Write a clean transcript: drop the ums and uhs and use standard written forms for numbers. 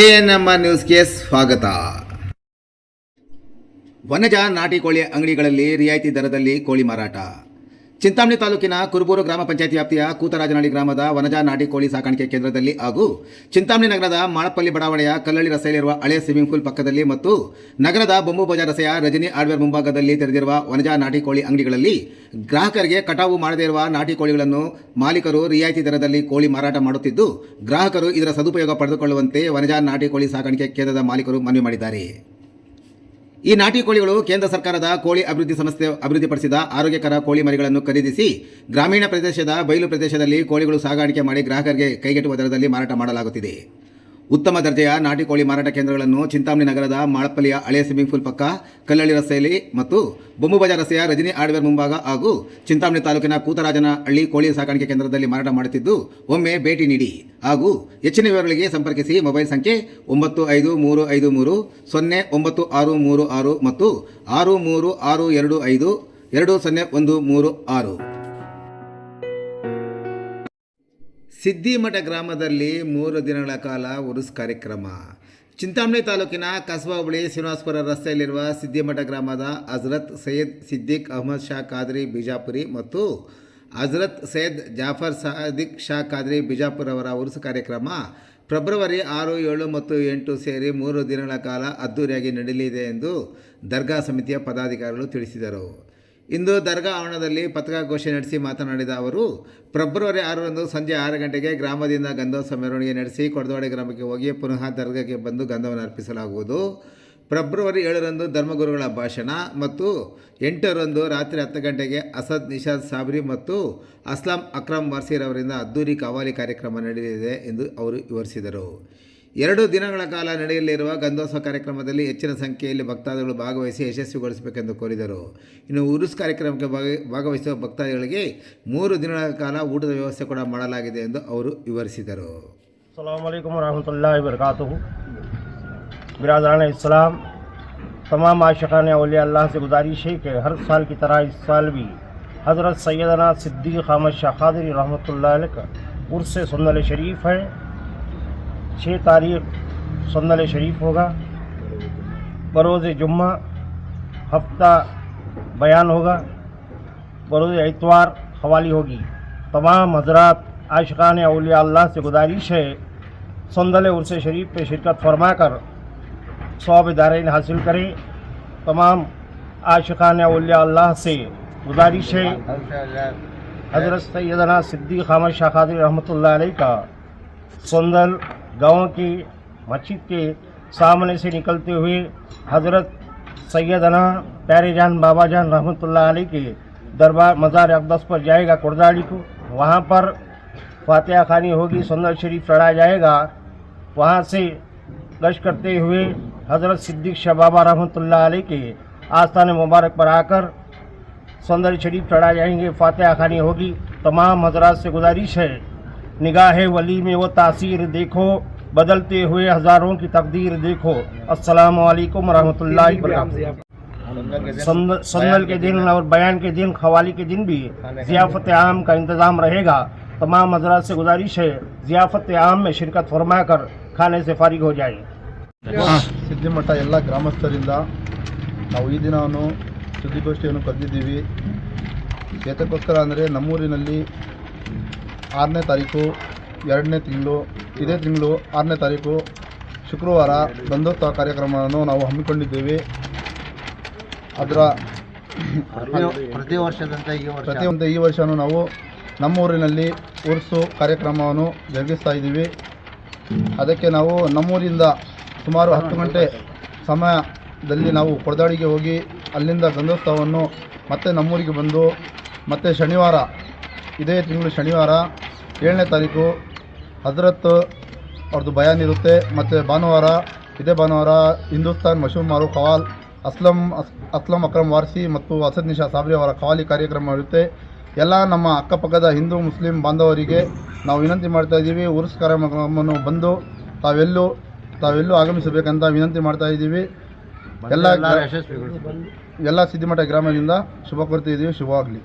ANM ನ್ಯೂಸ್ಗೆ ಸ್ವಾಗತ. ವನಜ ನಾಟಿ ಕೋಳಿ ಅಂಗಡಿಗಳಲ್ಲಿ ರಿಯಾಯಿತಿ ದರದಲ್ಲಿ ಕೋಳಿ ಮಾರಾಟ. ಚಿಂತಾಮಣಿ ತಾಲೂಕಿನ ಕುರುಬೂರು ಗ್ರಾಮ ಪಂಚಾಯತ್ ವ್ಯಾಪ್ತಿಯ ಕೂತರಾಜನಹಳ್ಳಿ ಗ್ರಾಮದ ವನಜ ನಾಟಿ ಕೋಳಿ ಸಾಕಾಣಿಕೆ ಕೇಂದ್ರದಲ್ಲಿ ಹಾಗೂ ಚಿಂತಾಮಣಿ ನಗರದ ಮಾಳಪ್ಪಲ್ಲಿ ಬಡಾವಣೆಯ ಕಲ್ಲಳ್ಳಿ ರಸ್ತೆಯಲ್ಲಿರುವ ಹಳೆಯ ಸ್ವಿಮ್ಮಿಂಗ್ ಪೂಲ್ ಪಕ್ಕದಲ್ಲಿ ಮತ್ತು ನಗರದ ಬೊಂಬು ಬಜಾರ್ ರಸ್ತೆಯ ರಜನಿ ಹಾರ್ಡ್ವೇರ್ ಮುಂಭಾಗದಲ್ಲಿ ತೆರೆದಿರುವ ವನಜ ನಾಟಿ ಕೋಳಿ ಅಂಗಡಿಗಳಲ್ಲಿ ಗ್ರಾಹಕರಿಗೆ ಕಟಾವು ಮಾಡದೇ ಇರುವ ನಾಟಿ ಕೋಳಿಗಳನ್ನು ಮಾಲೀಕರು ರಿಯಾಯಿತಿ ದರದಲ್ಲಿ ಕೋಳಿ ಮಾರಾಟ ಮಾಡುತ್ತಿದ್ದು, ಗ್ರಾಹಕರು ಇದರ ಸದುಪಯೋಗ ಪಡೆದುಕೊಳ್ಳುವಂತೆ ವನಜ ನಾಟಿ ಕೋಳಿ ಸಾಕಾಣಿಕೆ ಕೇಂದ್ರದ ಮಾಲೀಕರು ಮನವಿ ಮಾಡಿದ್ದಾರೆ. ಈ ನಾಟಿ ಕೋಳಿಗಳು ಕೇಂದ್ರ ಸರ್ಕಾರದ ಕೋಳಿ ಅಭಿವೃದ್ಧಿ ಸಂಸ್ಥೆ ಅಭಿವೃದ್ಧಿಪಡಿಸಿದ ಆರೋಗ್ಯಕರ ಕೋಳಿ ಮರಿಗಳನ್ನು ಖರೀದಿಸಿ ಗ್ರಾಮೀಣ ಪ್ರದೇಶದ ಬಯಲು ಪ್ರದೇಶದಲ್ಲಿ ಕೋಳಿಗಳು ಸಾಗಾಣಿಕೆ ಮಾಡಿ ಗ್ರಾಹಕರಿಗೆ ಕೈಗೆಟುಕುವ ದರದಲ್ಲಿ ಮಾರಾಟ ಮಾಡಲಾಗುತ್ತಿದೆ. ಉತ್ತಮ ದರ್ಜೆಯ ನಾಟಿ ಕೋಳಿ ಮಾರಾಟ ಕೇಂದ್ರಗಳನ್ನು ಚಿಂತಾಮಣಿ ನಗರದ ಮಾಳಪ್ಪಲ್ಲಿಯ ಹಳೆಯ ಸ್ವಿಮ್ಮಿಂಗ್ ಪೂಲ್ ಪಕ್ಕ, ಕಲ್ಲಳ್ಳಿ ರಸ್ತೆಯಲ್ಲಿ ಮತ್ತು ಬೊಂಬು ಬಜಾರ್ ರಸ್ತೆಯ ರಜನಿ ಹಾರ್ಡ್ವೇರ್ ಮುಂಭಾಗ ಹಾಗೂ ಚಿಂತಾಮಣಿ ತಾಲೂಕಿನ ಕೂತರಾಜನಹಳ್ಳಿ ಕೋಳಿ ಸಾಕಾಣಿಕೆ ಕೇಂದ್ರದಲ್ಲಿ ಮಾರಾಟ ಮಾಡುತ್ತಿದ್ದು, ಒಮ್ಮೆ ಭೇಟಿ ನೀಡಿ ಹಾಗೂ ಹೆಚ್ಚಿನ ವಿವರಗಳಿಗೆ ಸಂಪರ್ಕಿಸಿ. ಮೊಬೈಲ್ ಸಂಖ್ಯೆ 9535509636 ಮತ್ತು 6362520136. ಸಿದ್ದಿಮಠ ಗ್ರಾಮದಲ್ಲಿ 3 ದಿನಗಳ ಕಾಲ ಉರುಸ್ ಕಾರ್ಯಕ್ರಮ. ಚಿಂತಾಮಣಿ ತಾಲೂಕಿನ ಕಸಬಾ ಹೋಬಳಿ ಶ್ರೀನಿವಾಸಪುರ ರಸ್ತೆಯಲ್ಲಿರುವ ಸಿದ್ದಿಮಠ ಗ್ರಾಮದ ಹಜರತ್ ಸೈಯದ್ ಸಿದ್ದಿಕ್ ಅಹಮದ್ ಶಾ ಖಾದ್ರಿ ಬಿಜಾಪುರಿ ಮತ್ತು ಹಜರತ್ ಸೈಯದ್ ಜಾಫರ್ ಸಾದಿಕ್ ಶಾ ಖಾದ್ರಿ ಬಿಜಾಪುರ್ ಅವರ ಉರುಸು ಕಾರ್ಯಕ್ರಮ ಫೆಬ್ರವರಿ 6, 7 ಮತ್ತು 8 ಸೇರಿ 3 ದಿನಗಳ ಕಾಲ ಅದ್ದೂರಿಯಾಗಿ ನಡೆಯಲಿದೆ ಎಂದು ದರ್ಗಾ ಸಮಿತಿಯ ಪದಾಧಿಕಾರಿಗಳು ತಿಳಿಸಿದರು. ಇಂದು ದರ್ಗಾ ಆವರಣದಲ್ಲಿ ಪತ್ರಿಕಾಗೋಷ್ಠಿ ನಡೆಸಿ ಮಾತನಾಡಿದ ಅವರು, ಫೆಬ್ರವರಿ 6ರಂದು ಸಂಜೆ 6 ಗಂಟೆಗೆ ಗ್ರಾಮದಿಂದ ಗಂಧೋತ್ಸವ ಮೆರವಣಿಗೆ ನಡೆಸಿ ಕೊಡದವಾಡಿ ಗ್ರಾಮಕ್ಕೆ ಹೋಗಿ ಪುನಃ ದರ್ಗಾಕ್ಕೆ ಬಂದು ಗಂಧವನ್ನು ಅರ್ಪಿಸಲಾಗುವುದು. ಫೆಬ್ರವರಿ 7ರಂದು ಧರ್ಮಗುರುಗಳ ಭಾಷಣ ಮತ್ತು 8ರಂದು ರಾತ್ರಿ 10 ಗಂಟೆಗೆ ಅಸದ್ ನಿಷಾದ್ ಸಾಬ್ರಿ ಮತ್ತು ಅಸ್ಲಾಂ ಅಕ್ರಮ್ ವಾರ್ಸಿರ್ ಅವರಿಂದ ಅದ್ದೂರಿ ಕವಾಲಿ ಕಾರ್ಯಕ್ರಮ ನಡೆಯಲಿದೆ ಎಂದು ಅವರು ವಿವರಿಸಿದರು. 2 ದಿನಗಳ ಕಾಲ ನಡೆಯಲಿರುವ ಗಂಧೋತ್ಸವ ಕಾರ್ಯಕ್ರಮದಲ್ಲಿ ಹೆಚ್ಚಿನ ಸಂಖ್ಯೆಯಲ್ಲಿ ಭಕ್ತಾದಿಗಳು ಭಾಗವಹಿಸಿ ಯಶಸ್ವಿಗೊಳಿಸಬೇಕೆಂದು ಕೋರಿದರು. ಇನ್ನು ಉರುಸ್ ಕಾರ್ಯಕ್ರಮಕ್ಕೆ ಭಾಗವಹಿಸುವ ಭಕ್ತಾದಿಗಳಿಗೆ 3 ದಿನಗಳ ಕಾಲ ಊಟದ ವ್ಯವಸ್ಥೆ ಕೂಡ ಮಾಡಲಾಗಿದೆ ಎಂದು ಅವರು ವಿವರಿಸಿದರು. अस्सलाम वालेकुम रहमतुल्लाहि व बरकातुहू। बिरादरान इस्लाम, तमाम आशिकान औलिया अल्लाह से गुजारिश है कि हर साल की तरह इस साल भी हज़रत सैयदना सिद्दीक़ अहमद शाह ख़ादरी रहमतुल्लाह अलैह का उर्स सुन्नत शरीफ है। 6 तारीख़ सुन्नत शरीफ होगा। बरोज़ जुम्मा हफ्ता बयान होगा। बरोज़ इतवार ख़वाली होगी। तमाम हज़रात आशिकान औलिया अल्लाह से गुजारिश है सुन्नत उर्स शरीफ पे शिरकत फरमाकर सवाब दारैन हासिल करें। तमाम आशिकान औलिया अल्लाह से गुजारिश है हज़रत सैयदना सिद्दीक़ अहमद शाह ख़ादरी रहमतुल्लाह अलैह का सुन्नत गाँव की मस्जिद के सामने से निकलते हुए हज़रत सैयदना प्यारे जान बाबा जान रहमतुल्लाह अलैह के दरबार मज़ार अक़दस पर जाएगा कुर्दाड़ी को। वहाँ पर फातिहा खानी होगी, सुन्नत शरीफ चढ़ाया जाएगा। वहाँ से गश्त करते हुए हज़रत सिद्दीक़ शाह बाबा रहमतुल्लाह अलैह के आस्थान मुबारक पर आकर सुन्नत शरीफ चढ़ाए जाएंगे, फातिहा खानी होगी। तमाम हज़रात से गुजारिश है निगाह वली में वो तासीर देखो, बदलते हुए हज़ारों की तकदीर देखो। अस्सलामु अलैकुम रहमतुल्लाहि व बरकातुहू। सुन्नत के दिन और बयान के दिन, ख़वाली के दिन भी ज़ियाफ़त आम का इंतज़ाम रहेगा। तमाम हज़रात से गुजारिश है ज़ियाफ़त आम में शिरकत फरमाकर खाने से फारिग हो जाए। ಸಿದ್ದಿಮಠ ಎಲ್ಲ ಗ್ರಾಮಸ್ಥರಿಂದ ನಾವು ಈ ದಿನವನ್ನು ಸುದ್ದಿಗೋಷ್ಠಿಯನ್ನು ಕರೆದಿದ್ದೀವಿ. ಏತಕ್ಕೋಸ್ಕರ ಅಂದರೆ ನಮ್ಮೂರಿನಲ್ಲಿ 6ನೇ ತಾರೀಕು 2ನೇ ತಿಂಗಳು ಇದೇ ತಿಂಗಳು 6ನೇ ತಾರೀಕು ಶುಕ್ರವಾರ ಗಂಧೋತ್ಸವ ಕಾರ್ಯಕ್ರಮವನ್ನು ನಾವು ಹಮ್ಮಿಕೊಂಡಿದ್ದೇವೆ. ಅದರ ಪ್ರತಿ ವರ್ಷದಂತೆ ಈ ವರ್ಷವೂ ನಾವು ನಮ್ಮೂರಿನಲ್ಲಿ ಉರ್ಸು ಕಾರ್ಯಕ್ರಮವನ್ನು ಜರುಗಿಸ್ತಾ ಇದ್ದೀವಿ. ಅದಕ್ಕೆ ನಾವು ನಮ್ಮೂರಿಂದ ಸುಮಾರು 10 ಗಂಟೆ ಸಮಯದಲ್ಲಿ ನಾವು ಕೊಡದಾಡಿಗೆ ಹೋಗಿ ಅಲ್ಲಿಂದ ಗಂಧೋತ್ಸವವನ್ನು ಮತ್ತೆ ನಮ್ಮೂರಿಗೆ ಬಂದು ಮತ್ತೆ ಶನಿವಾರ ಇದೇ ತಿಂಗಳು ಶನಿವಾರ 7ನೇ ತಾರೀಕು ಹಜರತ್ ಅವ್ರದ್ದು ಬಯಾನ್ ಇರುತ್ತೆ. ಮತ್ತು ಇದೇ ಭಾನುವಾರ ಹಿಂದೂಸ್ತಾನ್ ಮಶಹೂರ್ ಮಾರೂಫ್ ಖವಾಲ್ ಅಸ್ಲಂ ಅಕ್ರಮ್ ವಾರ್ಸಿ ಮತ್ತು ಅಸದ್ ನಿಷಾ ಸಾಬ್ರಿ ಅವರ ಖವಾಲಿ ಕಾರ್ಯಕ್ರಮ ಇರುತ್ತೆ. ಎಲ್ಲ ನಮ್ಮ ಅಕ್ಕಪಕ್ಕದ ಹಿಂದೂ ಮುಸ್ಲಿಂ ಬಾಂಧವರಿಗೆ ನಾವು ವಿನಂತಿ ಮಾಡ್ತಾ ಇದ್ದೀವಿ, ಉರ್ಸ್ ಕಾರ್ಯಕ್ರಮವನ್ನು ಬಂದು ತಾವೆಲ್ಲೂ ಆಗಮಿಸಬೇಕಂತ ವಿನಂತಿ ಮಾಡ್ತಾ ಇದ್ದೀವಿ. ಎಲ್ಲ ಸಿದ್ದಿಮಠ ಗ್ರಾಮದಿಂದ ಶುಭ ಕೋರ್ತಾ ಇದ್ದೀವಿ. ಶುಭವಾಗಲಿ.